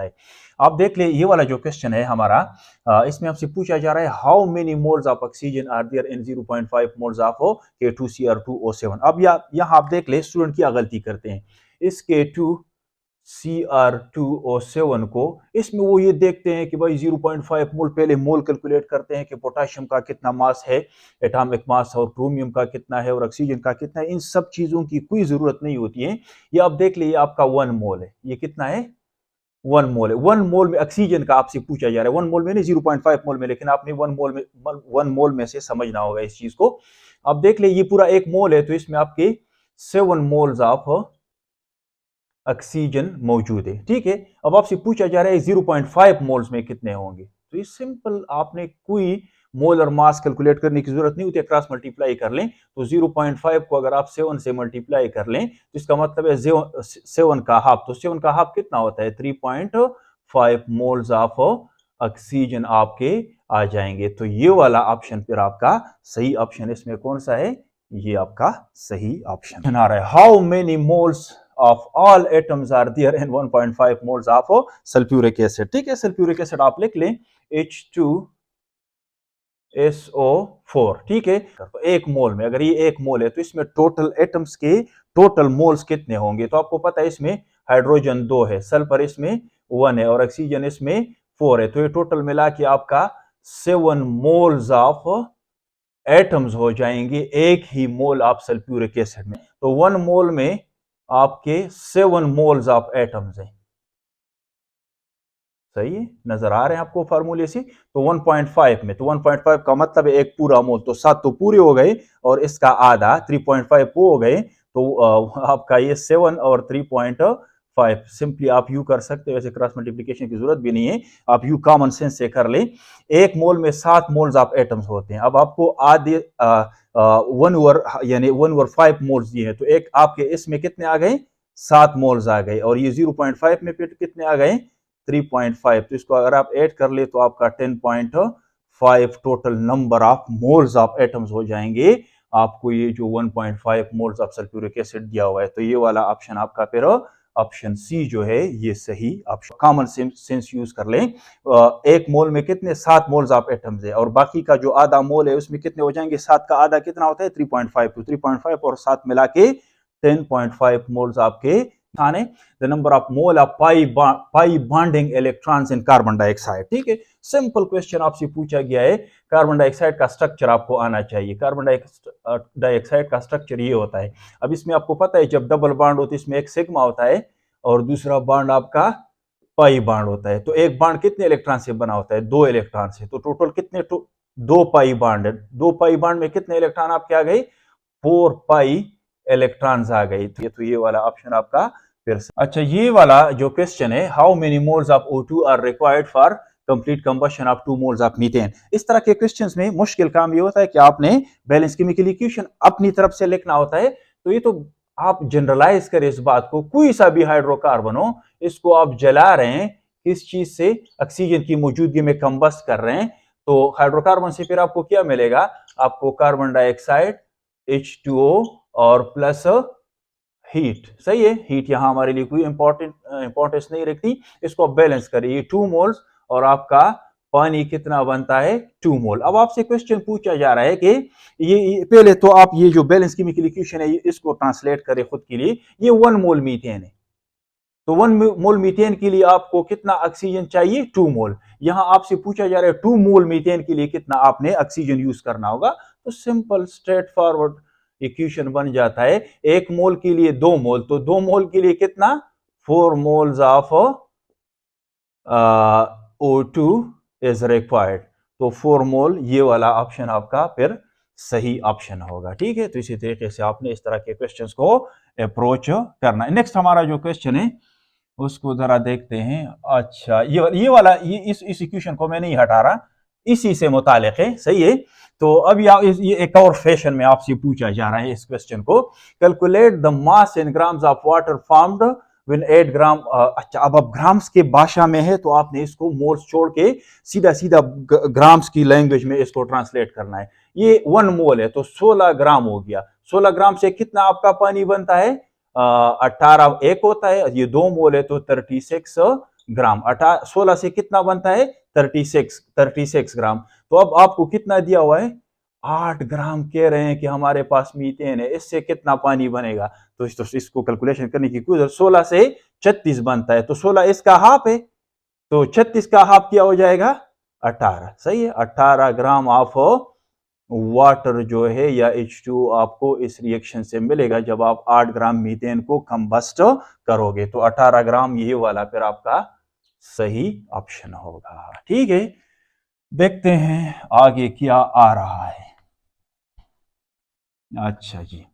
है। आप देख ले, ये वाला जो क्वेश्चन है हमारा, इसमें आपसे पूछा जा रहा है how many moles of oxygen are there in 0.5 moles of K2Cr2O7। अब यहाँ आप देख ले, स्टूडेंट क्या गलती करते हैं, इस K2Cr2O7 को, इसमें वो ये देखते हैं कि भाई 0.5 मोल, पहले मोल कैलकुलेट करते हैं कि पोटेशियम का कितना मास है, एटॉमिक मास, और क्रोमियम का कितना है, और ऑक्सीजन का कितना है। इन सब चीजों की कोई जरूरत नहीं होती है। ये आप देख लीजिए, आपका 1 मोल है, ये कितना है, 1 मोल है। 1 मोल में ऑक्सीजन का आपसे पूछा जा रहा है, 1 मोल में नहीं, 0.5 मोल में, लेकिन आपने 1 मोल में से समझना होगा इस चीज को। अब देख ले, ये पूरा 1 मोल है, तो इसमें आपके 7 मोल्स ऑफ ऑक्सीजन मौजूद है, ठीक है। अब आपसे पूछा जा रहा है 0.5 मोल्स में कितने होंगे, तो ये सिंपल, आपने कोई मोल और मास कैलकुलेट करने की जरूरत नहीं होती है, क्रॉस मल्टीप्लाई कर लें। तो 0.5 को अगर आप 7 से मल्टीप्लाई कर लें, तो इसका मतलब है 7 का हाफ, तो 7 का हाफ कितना होता है, 3.5 मोल्स ऑफ ऑक्सीजन आपके आ जाएंगे। तो ये वाला ऑप्शन फिर आपका सही ऑप्शन, इसमें कौन सा है, ये आपका सही ऑप्शन आ रहा है। How many moles of all atoms are there in 1.5 moles of sulphuric acid, ठीक है। सल्फ्यूरिक एसिड आप लिख लें H2SO4, ठीक है। तो 1 मोल में, अगर ये 1 मोल है, तो इसमें टोटल एटम्स के टोटल मोल्स कितने होंगे, तो आपको पता है इसमें हाइड्रोजन 2 है, सल्फर इसमें 1 है, और ऑक्सीजन इसमें 4 है। तो ये टोटल मिला के आपका 7 मोल्स ऑफ एटम्स हो जाएंगे एक ही मोल ऑफ सल्फ्यूरिक एसिड में। तो 1 मोल में आपके 7 मोल्स ऑफ एटम्स हैं, सही है, नजर आ रहे हैं आपको फार्मूले से। तो 1.5 में, तो 1.5 का मतलब है एक पूरा मोल, तो 7 तो पूरे हो गए, और इसका आधा 3.5 वो हो गए। तो आपका ये 7 और 3.5 सिंपली आप यू कर सकते हो, वैसे क्रॉस मल्टीप्लिकेशन की जरूरत भी नहीं है, आप यू कॉमन सेंस से कर ले। 1 मोल में 7 मोल्स ऑफ एटम्स होते हैं। अब आपको आधे 1 ओवर, यानी 1/5 मोल्स दिए हैं, तो एक आपके इसमें कितने आ गए, 7 मोल्स आ गए, और ये 0.5 में फिर कितने आ गए, 3.5। तो इसको अगर आप ऐड कर ले, तो आपका 10.5 total number of moles of atoms हो जाएंगे आपको, ये जो 1.5 मोल्स ऑफ सल्फ्यूरिक एसिड दिया हुआ है। तो ये वाला ऑप्शन आपका फिर ऑप्शन सी जो है ये सही ऑप्शन। कॉमन सेंस यूज कर लें, 1 मोल में कितने, 7 मोल्स ऑफ एटम्स है, और बाकी का जो आधा मोल है उसमें कितने हो जाएंगे, 7 का आधा कितना होता है, 3.5। तो 3.5 और 7 मिला के 10.5 मोल्स आपके थाने। The number of mole of pi bonding electrons in carbon dioxide, ठीक है। सिंपल क्वेश्चन आपसे पूछा गया है, कार्बन डाइऑक्साइड का स्ट्रक्चर आपको आना चाहिए। कार्बन डाइऑक्साइड का स्ट्रक्चर ये होता है। अब इसमें आपको पता है, जब डबल बॉन्ड होती है, इसमें एक सिग्मा होता है और दूसरा बॉन्ड आपका पाई बॉन्ड होता है। तो एक बॉन्ड कितने इलेक्ट्रॉन से बना होता है, 2 इलेक्ट्रॉन से। तो टोटल कितने, 2 पाई बॉन्ड है। 2 पाई बॉन्ड में कितने इलेक्ट्रॉन आपके आ गए, 4 पाई इलेक्ट्रॉन्स आ गई। तो ये वाला ऑप्शन आपका फिर से। अच्छा, ये वाला जो क्वेश्चन है, how many moles of O2 are required for complete combustion of 2 moles of methane. इस तरह के क्वेश्चंस में मुश्किल काम ये होता है कि आपने बैलेंस केमिकल इक्वेशन अपनी तरफ से लिखना होता है। तो ये तो आप जनरलाइज करें इस बात को, कोई सा भी हाइड्रोकार्बन हो, इसको आप जला रहे हैं, किस चीज से, ऑक्सीजन की मौजूदगी में कंबस्ट कर रहे हैं। तो हाइड्रोकार्बन से फिर आपको क्या मिलेगा, आपको कार्बन डाइऑक्साइड H2O और प्लस हीट, सही है। हीट यहां हमारे लिए कोई इंपॉर्टेंस नहीं रखती। इसको बैलेंस करिए, 2 मोल्स और आपका पानी कितना बनता है, 2 मोल। अब आपसे क्वेश्चन पूछा जा रहा है कि ये पहले तो आप ये जो बैलेंस केमिकल इक्वेशन है इसको ट्रांसलेट करें खुद के लिए। ये 1 मोल मीथेन है, तो 1 मोल मीथेन के लिए आपको कितना ऑक्सीजन चाहिए, 2 मोल। यहां आपसे पूछा जा रहा है 2 मोल मीथेन के लिए कितना आपने ऑक्सीजन यूज करना होगा। तो सिंपल स्ट्रेट फॉरवर्ड इक्वेशन बन जाता है, 1 मोल के लिए 2 मोल, तो 2 मोल के लिए कितना, 4 moles of O2 is required. तो 4 मोल, ये वाला ऑप्शन आपका फिर सही ऑप्शन होगा, ठीक है। तो इसी तरीके से आपने इस तरह के क्वेश्चंस को अप्रोच करना है। नेक्स्ट हमारा जो क्वेश्चन है उसको जरा देखते हैं। अच्छा, ये वाला, इस इक्वेशन को मैं नहीं हटा रहा, इसी से मुतालिक है, सही है। तो अब ये एक और फैशन में आपसे पूछा जा रहा है इस क्वेश्चन को, calculate the mass in grams of water formed when 8 ग्राम। अच्छा, अब ग्राम्स के भाषा में है, तो आपने इसको मोल्स छोड़ के सीधा सीधा ग्राम्स की लैंग्वेज में इसको ट्रांसलेट करना है। ये 1 मोल है, तो 16 ग्राम हो गया। 16 ग्राम से कितना आपका पानी बनता है, 18 एक होता है। ये 2 मोल है, तो 36 ग्राम। 16 से कितना बनता है 36 ग्राम। तो अब आपको कितना दिया हुआ है 8 ग्राम कह रहे हैं कि हमारे पास मीथेन है, इससे कितना पानी बनेगा। तो इसको कैलकुलेशन करने की कोशिश, 16 से 36 बनता है तो 16 इसका हाफ है, तो 36 का हाफ क्या हो जाएगा 18। सही है, 18 ग्राम ऑफ वाटर जो है या H2 आपको इस रिएक्शन से मिलेगा जब आप 8 ग्राम मीथेन को कंबस्ट करोगे। तो 18 ग्राम ये वाला फिर आपका सही ऑप्शन होगा। ठीक है, देखते हैं आगे क्या आ रहा है। अच्छा जी,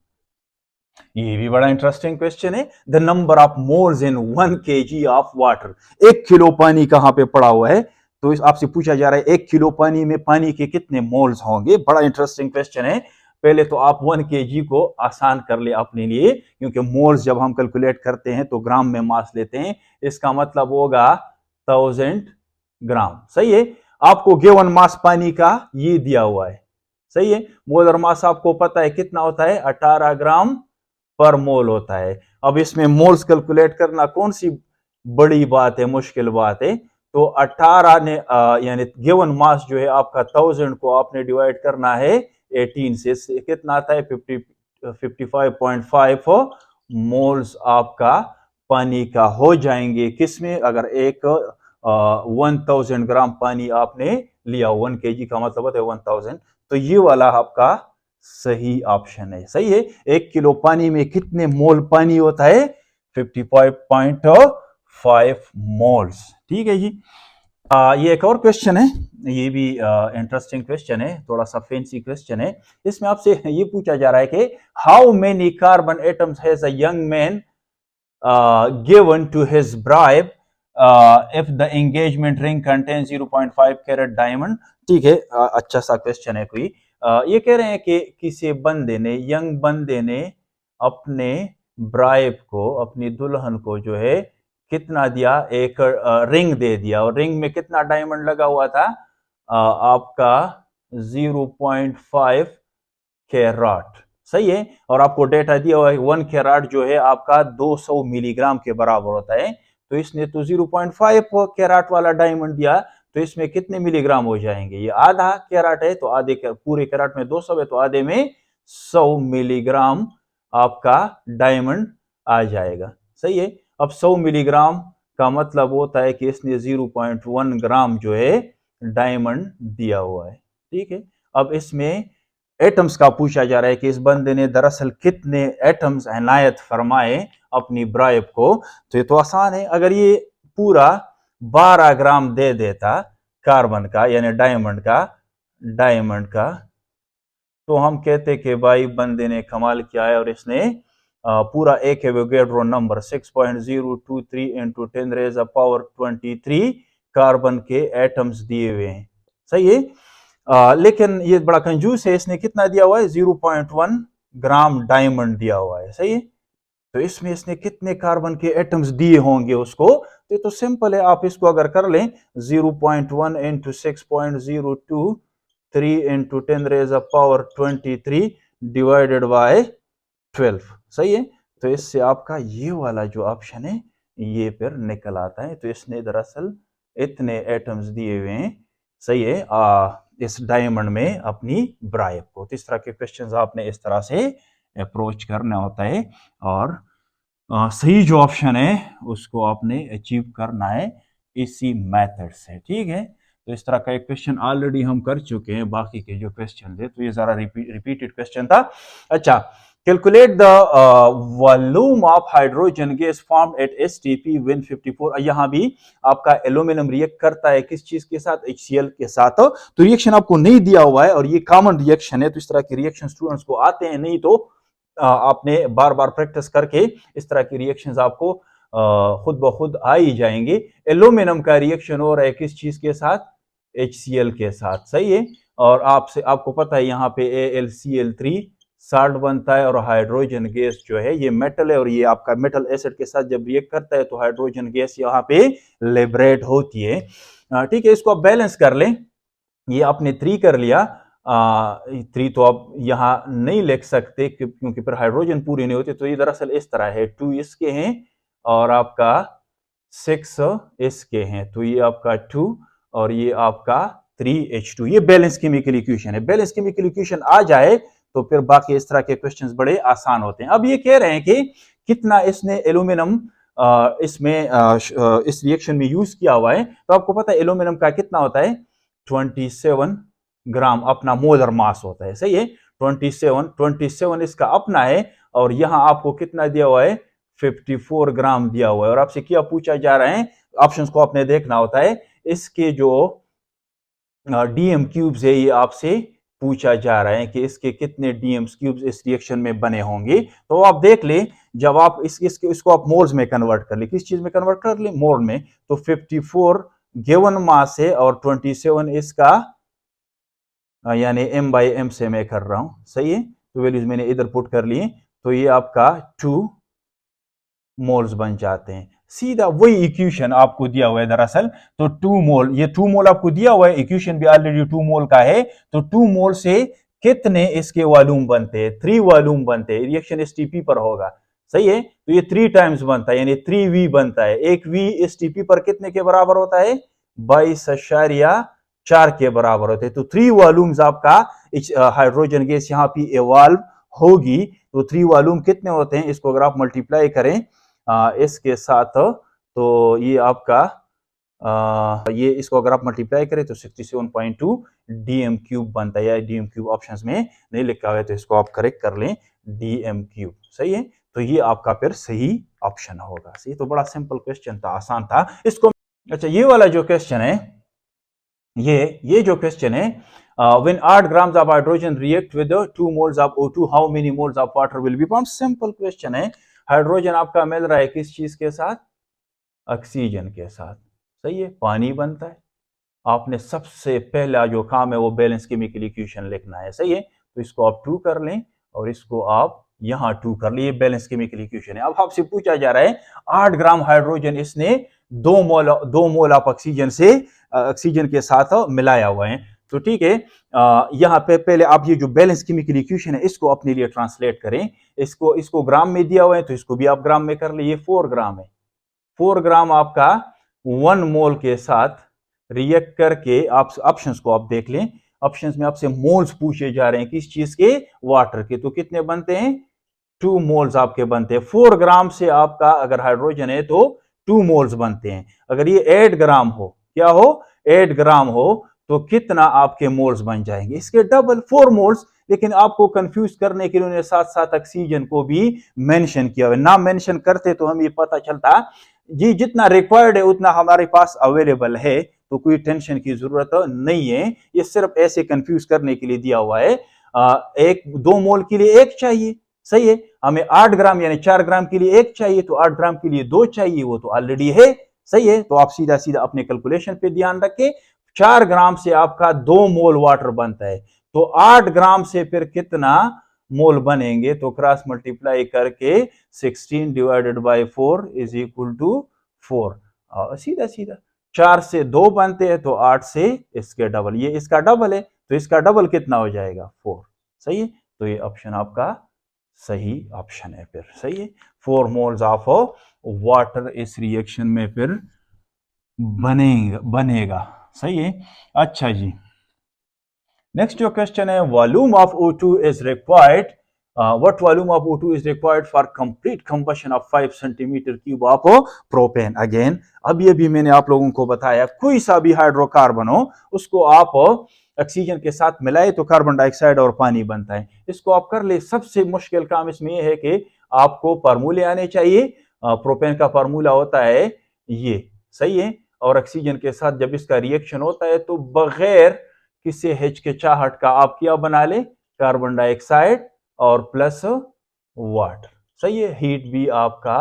ये भी बड़ा इंटरेस्टिंग क्वेश्चन है। The number of moles in 1 kg of water, 1 kilo पानी कहां पे पड़ा हुआ है, तो इस आपसे पूछा जा रहा है 1 किलो पानी में पानी के कितने मोल्स होंगे। बड़ा इंटरेस्टिंग क्वेश्चन है। पहले तो आप 1 kg को आसान कर ले अपने लिए, क्योंकि मोल्स जब हम कैलकुलेट करते हैं तो ग्राम में मास लेते हैं, इसका मतलब होगा 1000 ग्राम। सही है, आपको गिवन मास पानी का ये दिया हुआ है। सही है, मोलर मास आपको पता है कितना होता है 18 ग्राम पर मोल होता है। अब इसमें मोल्स कैलकुलेट करना कौन सी बड़ी बात है, मुश्किल बात है। तो 18 ने यानी गिवन मास जो है आपका 1000 को आपने डिवाइड करना है 18 से कितना आता है 55.5 मोल्स आपका पानी का हो जाएंगे। किसमें, अगर एक 1000 ग्राम पानी आपने लिया, 1 kg का मतलब होता है 1000, तो ये वाला आपका सही ऑप्शन है। सही है, 1 किलो पानी में कितने मोल पानी होता है 55.5 मोल्स। ठीक है जी। ये एक और क्वेश्चन है, ये भी इंटरेस्टिंग क्वेश्चन है, थोड़ा सा फैंसी क्वेश्चन है। इसमें आपसे ये पूछा जा रहा है कि how many carbon atoms has a young man given to his bride if the engagement ring contain 0.5 carat diamond. ठीक है, अच्छा सा क्वेश्चन है कोई। ये कह रहे हैं कि किसी बंदे ने, यंग बंदे ने अपने ब्राइब को, अपनी दुल्हन को जो है कितना दिया, एक रिंग दे दिया, और रिंग में कितना डायमंड लगा हुआ था आपका 0.5 कैरेट। सही है, और आपको डेटा दिया हुआ है 1 कैरेट जो है आपका 200 मिलीग्राम के बराबर होता है। तो इसने तो 0.5 कैरेट वाला डायमंड दिया, तो इसमें कितने मिलीग्राम हो जाएंगे, ये आधा कैरेट है तो आधे पूरे कैरेट में 200 है तो आधे में 100 मिलीग्राम आपका डायमंड आ जाएगा। सही है, अब 100 मिलीग्राम का मतलब होता है कि इसने 0.1 ग्राम जो है डायमंड दिया हुआ है। ठीक है, अब इसमें एटम्स का पूछा जा रहा है कि इस बंदे ने दरअसल कितने एटम्स इनायत फरमाए अपनी ब्राइब को। तो ये तो आसान है, अगर ये पूरा 12 ग्राम दे देता कार्बन का यानी डायमंड का तो हम कहते कि भाई बंदे ने कमाल किया है, और इसने पूरा एक Avogadro number 6.023 into 10 raise a power 23 carbon के एटम्स दिए हुए हैं। सही है, लेकिन ये बड़ा कंजूस है, इसने कितना दिया हुआ है 0.1 ग्राम डायमंड दिया हुआ है। सही है, तो इसमें इसने कितने कार्बन के एटम्स दिए होंगे उसको, तो सिंपल है, आप इसको अगर कर लें 0.1 into 6.023 into 10 raise a power 23 divided by 12। सही है, तो इससे आपका ये वाला जो ऑप्शन है ये फिर निकल आता है। तो इसने दरअसल इतने एटम्स दिए हुए हैं। सही है, इस डायमंड में अपनी ब्राइब को। तो इस तरह के क्वेश्चंस आपने इस तरह से अप्रोच करना होता है, और सही जो ऑप्शन है उसको आपने अचीव करना है इसी मेथड से। ठीक है, तो इस तरह का एक क्वेश्चन ऑलरेडी हम कर चुके हैं, बाकी के जो क्वेश्चन थे तो ये जरा रिपीटेड क्वेश्चन था। अच्छा, calculate the volume of hydrogen gas formed at STP when 54। यहाँ भी आपका एल्यूमिनियम रिएक्ट करता है किस चीज के साथ, HCl के साथ। तो रिएक्शन आपको नहीं दिया हुआ है और ये कॉमन रिएक्शन है, तो इस तरह के रिएक्शन स्टूडेंट्स को आते हैं, नहीं तो आपने बार बार प्रैक्टिस करके इस तरह की रिएक्शंस आपको खुद ब खुद आ ही जाएंगे। एल्यूमिनियम का रिएक्शन हो रहा है किस चीज के साथ, HCl के साथ। सही है, और आपको पता है यहाँ पे AlCl3 साल्ट बनता है, और हाइड्रोजन गैस जो है ये मेटल है, और ये आपका मेटल एसिड के साथ जब रिएक्ट करता है तो हाइड्रोजन गैस यहाँ पे लिबरेट होती है। ठीक है, इसको आप बैलेंस कर लें। ये आपने 3 कर लिया, 3 तो आप यहाँ नहीं लिख सकते क्योंकि फिर हाइड्रोजन पूरी नहीं होती, तो ये दरअसल इस तरह है, 2 इसके हैं और आपका 6 इसके हैं, तो ये आपका 2 और ये आपका 3H2। ये बैलेंस केमिकल इक्वेशन है। बैलेंस केमिकल इक्वेशन आ जाए तो फिर बाकी इस तरह के क्वेश्चंस बड़े आसान होते हैं। अब ये कह रहे हैं कि कितना इसने एल्यूमिनियम इसमें इस रिएक्शन में यूज किया हुआ है। तो आपको पता है एल्यूमिनियम का कितना होता है, 27 ग्राम अपना मोलर मास होता है। सही है, 27 इसका अपना है और यहां आपको कितना दिया हुआ है, 54 ग्राम दिया हुआ है। और आपसे क्या पूछा जा रहा है, ऑप्शंस को आपने देखना होता है। इसके जो डीएम क्यूब्स है ये आपसे पूछा जा रहा है कि इसके कितने डीएम क्यूब्स इस रिएक्शन में बने होंगे। तो आप देख ले, जब आप इसको आप मोल्स में कन्वर्ट कर ले, किस चीज में कन्वर्ट कर ले, मोल में। तो 54 गिवन मास है और 27 इसका यानी m/m से मैं कर रहा हूं। सही है, तो वैल्यूज मैंने इधर पुट कर लिए, तो ये आपका 2 मोल्स बन जाते हैं। सीधा वही इक्वेशन आपको दिया हुआ है दरअसल। तो 2 मोल, ये 2 मोल आपको दिया हुआ है, इक्वेशन भी ऑलरेडी 2 मोल का है। तो 2 मोल से कितने इसके वॉल्यूम बनते हैं, 3 वॉल्यूम बनते हैं। रिएक्शन एसटीपी पर होगा। सही है, तो ये 3 टाइम्स बनता है, यानी 3V बनता है। एक V एसटीपी पर कितने के बराबर होता है, 22.4 के बराबर होते हैं। तो 3 वॉल्यूम्स आपका हाइड्रोजन गैस यहाँ पे इवॉल्व होगी। तो 3 वॉल्यूम कितने होते हैं, इसको अगर आप मल्टीप्लाई करें इसके साथ, तो ये आपका ये इसको अगर आप मल्टीप्लाई करें तो 67.2 डीएम क्यूब बनता है। या डीएम क्यूब ऑप्शंस में नहीं लिखा हुआ है, तो इसको आप करेक्ट कर लें, डीएम क्यूब। सही है, तो ये आपका फिर सही ऑप्शन होगा। सही, तो बड़ा सिंपल क्वेश्चन था, आसान था इसको। अच्छा, ये वाला जो क्वेश्चन है, ये जो क्वेश्चन है, when 8 grams of hydrogen react with 2 moles of O2, how many moles of water will be formed? Simple question है। हाइड्रोजन आपका मिल रहा है किस चीज के साथ, ऑक्सीजन के साथ। सही है, पानी बनता है। आपने सबसे पहला जो काम है वो बैलेंस केमिकल इक्वेशन लिखना है। सही है, तो इसको आप 2 कर लें और इसको आप यहां 2 कर लिए, बैलेंस केमिकल इक्वेशन है। अब आपसे पूछा जा रहा है 8 ग्राम हाइड्रोजन इसने 2 मोल ऑफ ऑक्सीजन से ऑक्सीजन के साथ मिलाया हुआ है। तो ठीक है, यहाँ पे पहले आप ये जो बैलेंस केमिकल इक्वेशन है इसको अपने लिए ट्रांसलेट करें। इसको ग्राम में दिया हुआ है तो इसको भी आप ग्राम में कर ले। ये 4 ग्राम है। 4 ग्राम आपका 1 मोल के साथ रिएक्ट करके, आप ऑप्शंस को आप देख लें। ऑप्शंस में आपसे मोल्स पूछे जा रहे हैं किस चीज के, वाटर के। तो कितने बनते हैं, 2 मोल्स आपके बनते हैं। 4 ग्राम से आपका अगर हाइड्रोजन है तो 2 मोल्स बनते हैं। अगर ये 8 ग्राम हो, क्या हो, 8 ग्राम हो, तो कितना आपके मोल्स बन जाएंगे, इसके डबल, 4 मोल्स। लेकिन आपको कंफ्यूज करने के लिए उन्होंने साथ साथ ऑक्सीजन को भी मेंशन किया हुआ है। ना मेंशन करते तो हमें पता चलता जी जितना रिक्वायर्ड है उतना हमारे पास अवेलेबल है, तो कोई टेंशन की जरूरत नहीं है। ये सिर्फ ऐसे कंफ्यूज करने के लिए दिया हुआ है। 2 मोल के लिए 1 चाहिए। सही है, हमें 8 ग्राम यानी 4 ग्राम के लिए 1 चाहिए, तो 8 ग्राम के लिए 2 चाहिए, वो तो ऑलरेडी है। सही है, तो आप सीधा सीधा अपने कैलकुलेशन पे ध्यान रखें। 4 ग्राम से आपका 2 मोल वाटर बनता है, तो 8 ग्राम से फिर कितना मोल बनेंगे, तो क्रॉस मल्टीप्लाई करके 16 divided by 4 is equal to 4। सीधा सीधा 4 से 2 बनते हैं तो 8 से इसके डबल, ये इसका डबल है, तो इसका डबल कितना हो जाएगा, 4। सही है, तो ये ऑप्शन आपका सही ऑप्शन है फिर। सही है, 4 मोल्स ऑफ वाटर इस रिएक्शन में फिर बनेगा। सही है। अच्छा जी, नेक्स्ट जो क्वेश्चन है, volume of O2 is required, what volume of O2 is required for complete combustion of 5 centimetre cube of propane. Again अब ये भी मैंने आप लोगों को बताया, कोई सा भी हाइड्रोकार्बन हो उसको आप ऑक्सीजन के साथ मिलाए तो कार्बन डाइऑक्साइड और पानी बनता है। इसको आप कर ले। सबसे मुश्किल काम इसमें यह है कि आपको फार्मूले आने चाहिए। प्रोपेन का फार्मूला होता है ये। सही है, और ऑक्सीजन के साथ जब इसका रिएक्शन होता है तो बगैर किसी हिचकिचाहट का आप क्या बना ले, कार्बन डाइऑक्साइड और प्लस वाटर। सही है, हीट भी आपका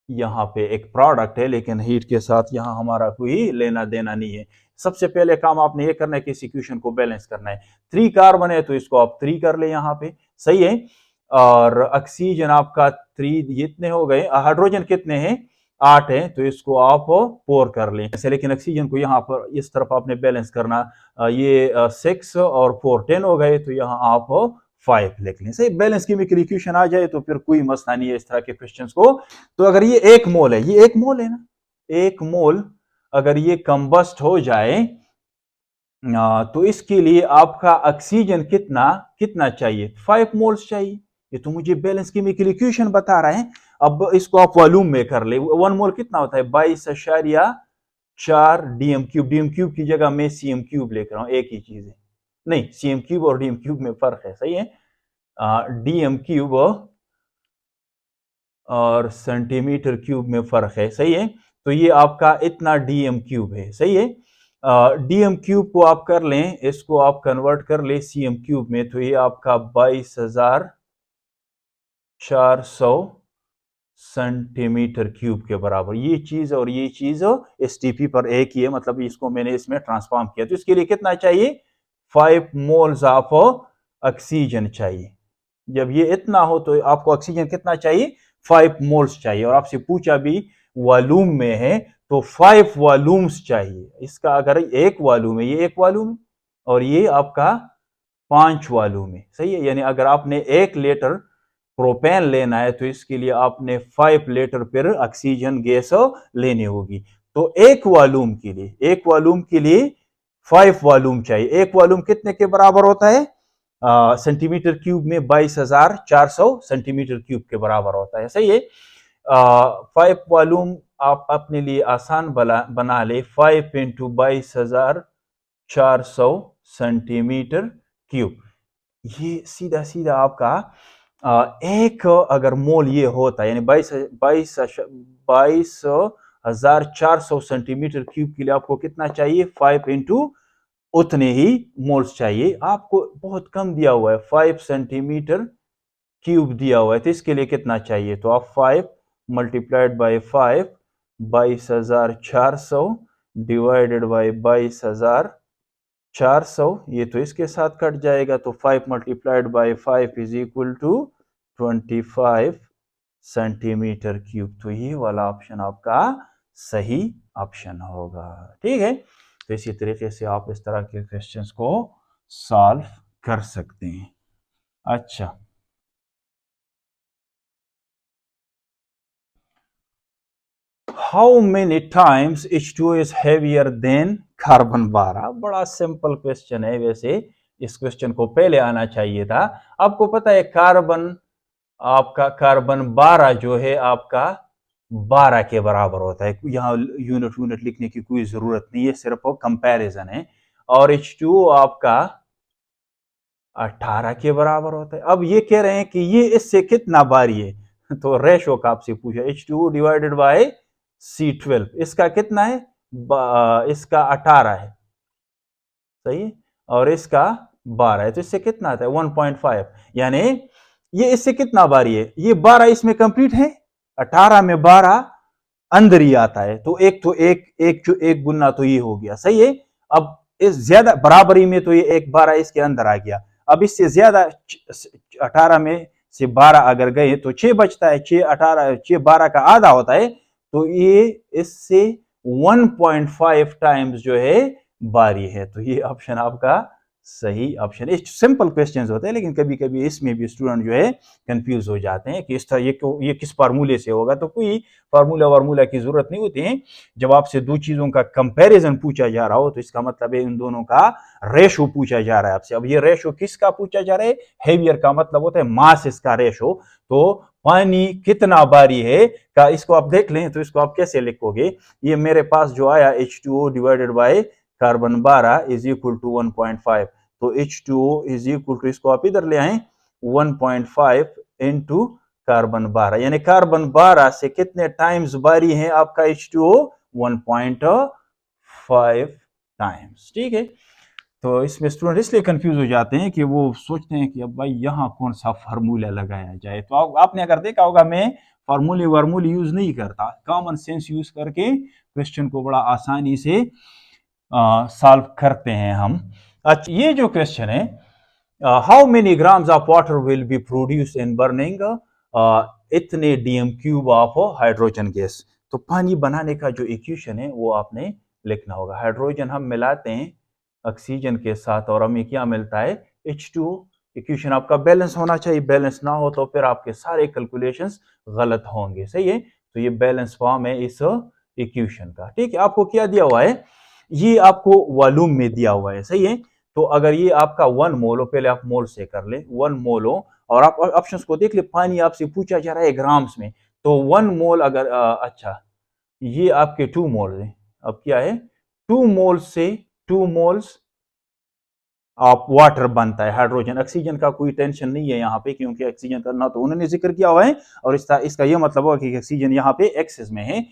यहाँ पे एक प्रोडक्ट है, लेकिन हीट के साथ यहाँ हमारा कोई लेना देना नहीं है। सबसे पहले काम आपने ये करना है कि इस इक्वेशन को बैलेंस करना है। 3 कार्बन है तो इसको आप 3 कर ले यहाँ पे। सही है, और ऑक्सीजन आपका 3, इतने हो गए। हाइड्रोजन कितने हैं, 8 है, तो इसको आप 4 कर लें। लेकिन ऑक्सीजन को यहाँ पर इस तरफ आपने बैलेंस करना, ये 6 और 4 10 हो गए, तो यहाँ आप 5 लिख लें। सही, बैलेंस केमिकल इक्वेशन आ जाए तो फिर कोई मसला नहीं है इस तरह के क्वेश्चंस को। तो अगर ये 1 मोल है, ये 1 मोल है ना, 1 मोल अगर ये कंबस्ट हो जाए तो इसके लिए आपका ऑक्सीजन कितना कितना चाहिए? 5 मोल्स चाहिए। ये तो मुझे बैलेंस केमिकल इक्वेशन बता रहा है। अब इसको आप वॉल्यूम में कर ले। 1 मोल कितना होता है? 22.4 डीएम क्यूब। डीएम क्यूब की जगह मैं सीएम क्यूब लेकर हूं, एक ही चीज है। नहीं, सीएम क्यूब और डीएम क्यूब में फर्क है, सही है। डीएम क्यूब और सेंटीमीटर क्यूब में फर्क है, सही है। तो ये आपका इतना डीएम क्यूब है, सही है। डीएम क्यूब को आप कर लें, इसको आप कन्वर्ट कर ले सीएम क्यूब में, तो ये आपका 22,400 सेंटीमीटर क्यूब के बराबर। ये चीज और ये चीज एसटीपी पर एक ही है, मतलब इसको मैंने इसमें ट्रांसफॉर्म किया। तो इसके लिए कितना चाहिए? 5 मोल्स ऑफ ऑक्सीजन चाहिए। जब ये इतना हो तो आपको ऑक्सीजन कितना चाहिए? 5 मोल्स चाहिए। और आपसे पूछा भी वॉल्यूम में है, तो 5 वॉल्यूम्स चाहिए। इसका अगर एक वॉल्यूम है, ये एक वॉल्यूम है, और ये आपका 5 वॉल्यूम है, सही है। यानी अगर आपने 1 लीटर प्रोपेन लेना है तो इसके लिए आपने 5 लीटर पर ऑक्सीजन गैस लेनी होगी। तो एक वॉल्यूम के लिए 5 वॉल्यूम चाहिए। एक वॉल्यूम कितने के बराबर होता है? सेंटीमीटर क्यूब में 22,400 सेंटीमीटर क्यूब के बराबर होता है, सही है। 5 वॉल्यूम आप अपने लिए आसान बना ले। 5 इंटू 22,400 सेंटीमीटर क्यूब, ये सीधा सीधा आपका एक अगर मोल ये होता है, यानी 22,400 सेंटीमीटर क्यूब के लिए आपको कितना चाहिए? 5 इंटू उतने ही मोल्स चाहिए। आपको बहुत कम दिया हुआ है, 5 सेंटीमीटर क्यूब दिया हुआ है, तो इसके लिए कितना चाहिए? तो आप 5 मल्टीप्लाइड बाई 5, 22,400 डिवाइडेड बाई 22,400, ये तो इसके साथ कट जाएगा। तो 5 multiplied by 5 is equal to 25 centimetre cube. तो ये वाला ऑप्शन आपका सही ऑप्शन होगा, ठीक है। तो इसी तरीके से आप इस तरह के क्वेश्चंस को सॉल्व कर सकते हैं। अच्छा, how many times H2O is heavier than carbon 12? बड़ा सिंपल क्वेश्चन है। वैसे इस क्वेश्चन को पहले आना चाहिए था। आपको पता है कार्बन 12 जो है आपका 12 के बराबर होता है। यहाँ यूनिट लिखने की कोई जरूरत नहीं है, सिर्फ कंपैरिजन है। और H2O आपका 18 के बराबर होता है। अब ये कह रहे हैं कि ये इससे कितना भारी है, तो रेशो का आपसे पूछा। H2O डिवाइडेड बाय C12, इसका कितना है? इसका 18 है, सही है, और इसका 12 है, तो इससे कितना आता है? 1.5। यानी ये इससे कितना भारी है? ये 12 इसमें कंप्लीट है, 18 में 12 अंदर ही आता है। तो एक गुना तो ये हो गया, सही है। अब इस ज्यादा बराबरी में तो ये 12 इसके अंदर आ गया। अब इससे ज्यादा 18 में से 12 अगर गए तो 6 बचता है। 6 12 का आधा होता है, तो ये इससे 1.5 टाइम्स जो है भारी है। तो ये ऑप्शन आपका सही ऑप्शन है। सिंपल क्वेश्चंस होते हैं, लेकिन कभी कभी इसमें भी स्टूडेंट जो है कंफ्यूज हो जाते हैं कि इस तरह ये किस फार्मूले से होगा। तो कोई फार्मूला की जरूरत नहीं होती है। जब आपसे दो चीजों का कंपैरिजन पूछा जा रहा हो तो इसका मतलब है इन दोनों का रेशो पूछा जा रहा है आपसे। अब ये रेशो किसका पूछा जा रहा है? हेवियर का मतलब होता है मास, इसका रेशो। तो पानी कितना भारी है का इसको आप देख लें, तो इसको आप कैसे लिखोगे? ये मेरे पास जो आया H2O divided by carbon 12 is equal to 1.5। तो H2O इज इक्वल टू, इसको आप इधर ले आए, 1.5 इंटू कार्बन 12, यानी कार्बन 12 से कितने टाइम्स भारी है आपका H2O? 1.5 टाइम्स, ठीक है। तो इसमें स्टूडेंट इसलिए कंफ्यूज हो जाते हैं कि वो सोचते हैं कि अब भाई यहाँ कौन सा फार्मूला लगाया जाए। तो आपने अगर देखा होगा, मैं फार्मूले यूज नहीं करता, कॉमन सेंस यूज करके क्वेश्चन को बड़ा आसानी से सॉल्व करते हैं हम। अच्छा, ये जो क्वेश्चन है, how many grams of water will be produce in burning इतने DM cube of hydrogen gas. तो पानी बनाने का जो इक्वेशन है वो आपने लिखना होगा। हाइड्रोजन हम मिलाते हैं ऑक्सीजन के साथ और हमें क्या मिलता है? H2O। इक्वेशन आपका बैलेंस होना चाहिए, बैलेंस ना हो तो फिर आपके सारे कैलकुलेशंस गलत होंगे, सही है। तो ये बैलेंस फॉर्म है इस इक्वेशन का। ठीक है, आपको क्या दिया हुआ है, ये आपको वॉल्यूम में दिया हुआ है, सही है। तो अगर ये आपका 1 मोल हो, पहले आप मोल से कर ले, 1 मोल हो, और आप ऑप्शंस को देख ले, पानी आपसे पूछा जा रहा है ग्राम्स में, तो 1 मोल अगर अच्छा ये आपके 2 मोल है, अब क्या है 2 मोल से 2 मोल्स आप वाटर बनता है, हाइड्रोजन। ऑक्सीजन का कोई टेंशन नहीं है यहाँ पे, क्योंकि ऑक्सीजन का ना तो उन्होंने जिक्र किया हुआ है, और इसका ये मतलब हुआ कि ऑक्सीजन यहाँ पे एक्सेस में है।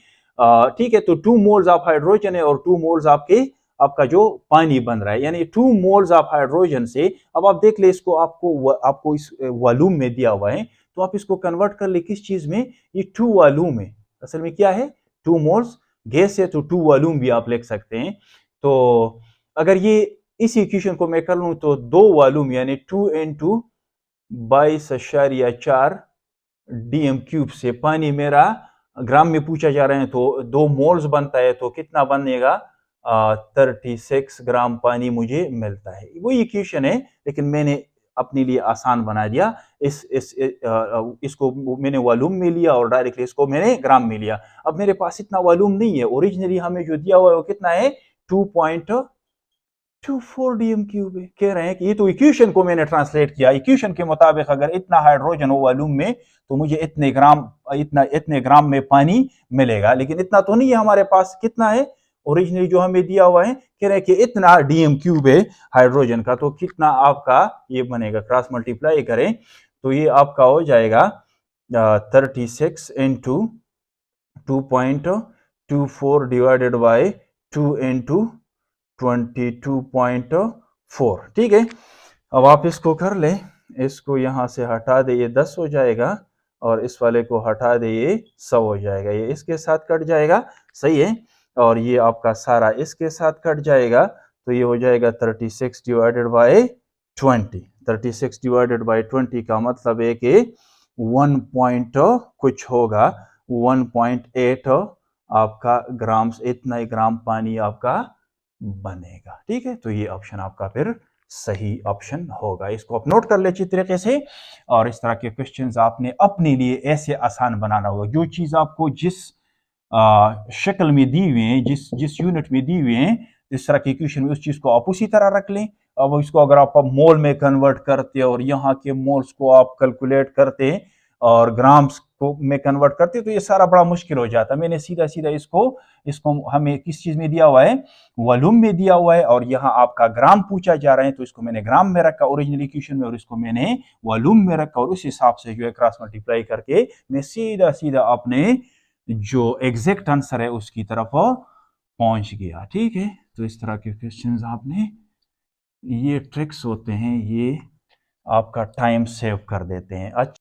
ठीक है, तो 2 मोल्स ऑफ हाइड्रोजन है और 2 मोल्स आपका जो पानी बन रहा है, यानी 2 मोल्स ऑफ हाइड्रोजन से, अब आप देख ले इसको, आपको इस वॉल्यूम में दिया हुआ है, तो आप इसको कन्वर्ट कर ले किस चीज में, ये 2 वॉल्यूम है, असल में क्या है 2 मोल्स गैस है, तो 2 वॉल्यूम भी आप लिख सकते हैं। तो अगर ये इस इक्वेशन को मैं कर लूं तो 2 वॉल्यूम यानी 2 इंटू 22.4 डीएम क्यूब से, पानी मेरा ग्राम में पूछा जा रहा है तो 2 मोल्स बनता है, तो कितना बनेगा 36 ग्राम पानी मुझे मिलता है। वही इक्वेशन है, लेकिन मैंने अपने लिए आसान बना दिया, इसको मैंने वॉल्यूम में लिया और डायरेक्टली इसको मैंने ग्राम में लिया। अब मेरे पास इतना वॉल्यूम नहीं है, ओरिजिनली हमें जो दिया हुआ है वो कितना है 2.24 डीएम क्यूब है। कह रहे हैं कि ये तो इक्वेशन को मैंने ट्रांसलेट किया, इक्वेशन के मुताबिक अगर इतना हाइड्रोजन हो वॉल्यूम में तो मुझे इतने ग्राम में पानी मिलेगा, लेकिन इतना तो नहीं है हमारे पास। कितना है ओरिजिनली जो हमें दिया हुआ है, कह रहे हैं कि इतना डीएम क्यूब है हाइड्रोजन का, तो कितना आपका ये बनेगा, क्रॉस मल्टीप्लाई करें तो ये आपका हो जाएगा 36 इंटू 2.24 डिवाइडेड बाई 2 इंटू 22.4। ठीक है, अब आप इसको कर ले, इसको यहां से हटा दे, ये 10 हो जाएगा, और इस वाले को हटा दे, ये 100 हो जाएगा, ये इसके साथ कट जाएगा, सही है, और ये आपका सारा इसके साथ कट जाएगा, तो ये हो जाएगा 36 डिवाइडेड बाई 20। 36 डिवाइडेड बाई 20 का मतलब है कि 1 पॉइंट कुछ होगा, 1.8 आपका ग्राम्स, इतना ही ग्राम पानी आपका बनेगा। ठीक है, तो ये ऑप्शन आपका फिर सही ऑप्शन होगा। इसको आप नोट कर ले अच्छी तरीके से, और इस तरह के क्वेश्चंस आपने अपने लिए ऐसे आसान बनाना होगा। जो चीज आपको जिस शक्ल में दी हुई है, जिस यूनिट में दी हुई है, इस तरह के क्वेश्चन में उस चीज को आप उसी तरह रख लें। अब इसको अगर आप मोल में कन्वर्ट करते हैं और यहाँ के मोल्स को आप कैलकुलेट करते हैं और ग्राम्स को में कन्वर्ट करते तो ये सारा बड़ा मुश्किल हो जाता। मैंने सीधा सीधा इसको हमें किस चीज में दिया हुआ है, वॉल्यूम में दिया हुआ है, और यहाँ आपका ग्राम पूछा जा रहा है, तो इसको मैंने ग्राम में रखा ओरिजिनल इक्वेशन में, और इसको मैंने वॉल्यूम में रखा, और उस हिसाब से जो है क्रॉस मल्टीप्लाई करके मैं सीधा सीधा अपने जो एग्जैक्ट आंसर है उसकी तरफ पहुंच गया। ठीक है, तो इस तरह के क्वेश्चंस आपने, ये ट्रिक्स होते हैं, ये आपका टाइम सेव कर देते हैं। अच्छा।